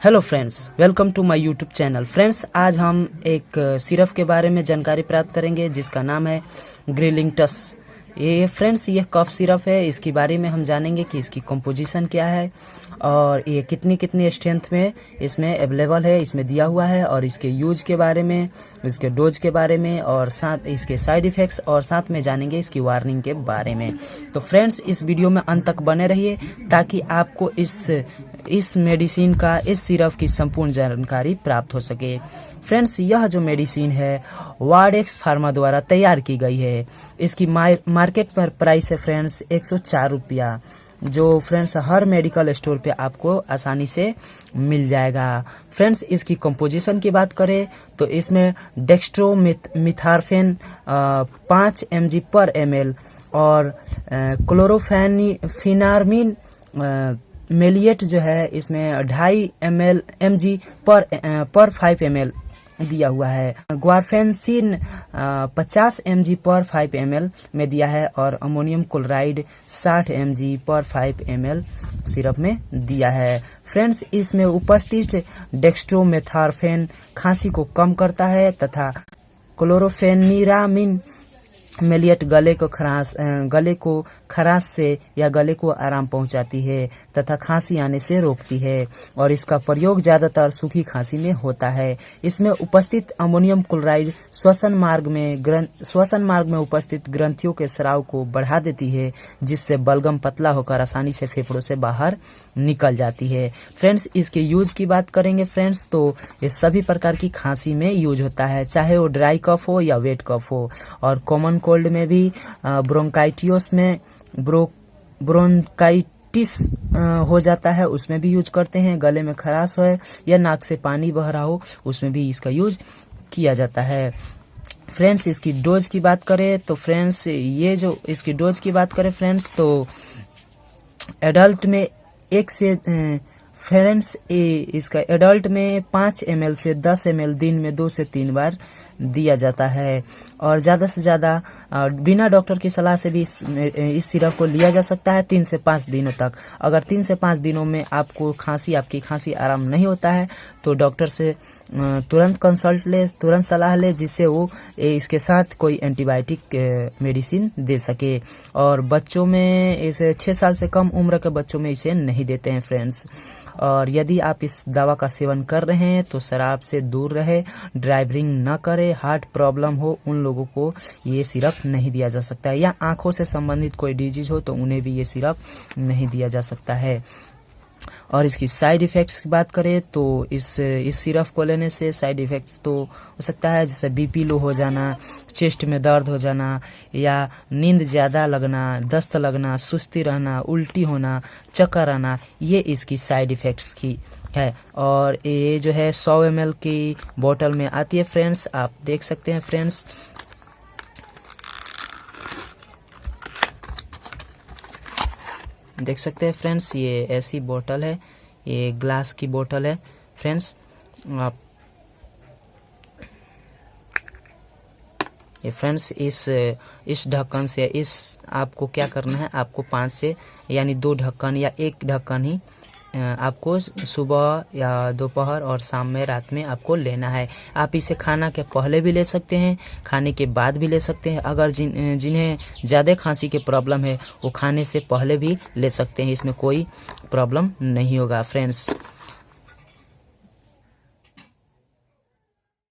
Hello friends, welcome to my YouTube channel. Friends, आज हम एक सिरप के बारे में जानकारी प्राप्त करेंगे जिसका नाम है ग्रिलिंगटस। ये कफ सिरप है। इसके बारे में हम जानेंगे कि इसकी कंपोजिशन क्या है और ये कितनी स्ट्रेंथ में इसमें अवेलेबल है, इसमें दिया हुआ है, और इसके यूज के बारे में, इसके डोज के बारे में, और साथ इसके साइड इफ़ेक्ट्स, और साथ में जानेंगे इसकी वार्निंग के बारे में। तो फ्रेंड्स, इस वीडियो में अंत तक बने रहिए ताकि आपको इस मेडिसिन का, इस सिरप की संपूर्ण जानकारी प्राप्त हो सके। फ्रेंड्स, यह जो मेडिसिन है वार्डेक्स फार्मा द्वारा तैयार की गई है। इसकी मार्केट पर प्राइस है फ्रेंड्स 104 रुपया, जो फ्रेंड्स हर मेडिकल स्टोर पे आपको आसानी से मिल जाएगा। फ्रेंड्स, इसकी कंपोजिशन की बात करें तो इसमें डेक्स्ट्रोमिथार्फेन 5 mg पर ml और क्लोरोफेनिफिनार्मिन मेलिएट जो है इसमें 2.5 mg पर 5 ml दिया हुआ है। ग्वारफेंसिन 50 mg पर 5 ml में दिया है, और अमोनियम क्लोराइड 60 mg पर 5 ml सिरप में दिया है। फ्रेंड्स, इसमें उपस्थित डेक्स्ट्रोमेथार्फेन खांसी को कम करता है तथा क्लोरोफेनिरामिन मेलिएट गले को खराश से या गले को आराम पहुंचाती है तथा खांसी आने से रोकती है, और इसका प्रयोग ज्यादातर सूखी खांसी में होता है। इसमें उपस्थित अमोनियम क्लोराइड श्वसन मार्ग में उपस्थित ग्रंथियों के स्राव को बढ़ा देती है, जिससे बलगम पतला होकर आसानी से फेफड़ों से बाहर निकल जाती है। फ्रेंड्स, इसके यूज की बात करेंगे फ्रेंड्स, तो ये सभी प्रकार की खांसी में यूज होता है, चाहे वो ड्राई कफ हो या वेट कफ हो, और कॉमन कोल्ड में भी, ब्रोंकाइटिस में ब्रोंकाइटिस हो जाता है उसमें भी यूज करते हैं। गले में खराश हो या नाक से पानी बह रहा हो उसमें भी इसका यूज किया जाता है। फ्रेंड्स, इसकी डोज की बात करें तो फ्रेंड्स, तो एडल्ट में इसका एडल्ट में 5 ml से 10 ml दिन में 2 से 3 बार दिया जाता है, और ज़्यादा से ज़्यादा बिना डॉक्टर की सलाह से भी इस सिरप को लिया जा सकता है 3 से 5 दिनों तक। अगर 3 से 5 दिनों में आपकी खांसी आराम नहीं होता है तो डॉक्टर से तुरंत सलाह ले, जिससे वो इसके साथ कोई एंटीबायोटिक मेडिसिन दे सके। और बच्चों में इसे 6 साल से कम उम्र के बच्चों में इसे नहीं देते हैं फ्रेंड्स। और यदि आप इस दवा का सेवन कर रहे हैं तो शराब से दूर रहे, ड्राइविंग न करें, हार्ट प्रॉब्लम हो उन लोगों को ये सिरप नहीं दिया जा सकता है, या आंखों से संबंधित कोई डिजीज हो तो उन्हें भी ये सिरप नहीं दिया जा सकता है। और इसकी साइड इफ़ेक्ट्स की बात करें तो इस सिरप को लेने से साइड इफ़ेक्ट्स तो हो सकता है, जैसे बीपी लो हो जाना, चेस्ट में दर्द हो जाना, या नींद ज़्यादा लगना, दस्त लगना, सुस्ती रहना, उल्टी होना, चक्कर आना, ये इसकी साइड इफ़ेक्ट्स की है। और ये जो है 100 ml की बोतल में आती है फ्रेंड्स, आप देख सकते हैं फ्रेंड्स। देख सकते हैं फ्रेंड्स, ये ऐसी बोतल है, ये ग्लास की बोतल है फ्रेंड्स। आप ये फ्रेंड्स, इस ढक्कन से आपको क्या करना है, आपको 5 से यानी 2 ढक्कन या 1 ढक्कन ही आपको सुबह या दोपहर और शाम में, रात में आपको लेना है। आप इसे खाना के पहले भी ले सकते हैं, खाने के बाद भी ले सकते हैं। अगर जिन्हें ज़्यादा खांसी के प्रॉब्लम है वो खाने से पहले भी ले सकते हैं, इसमें कोई प्रॉब्लम नहीं होगा फ्रेंड्स।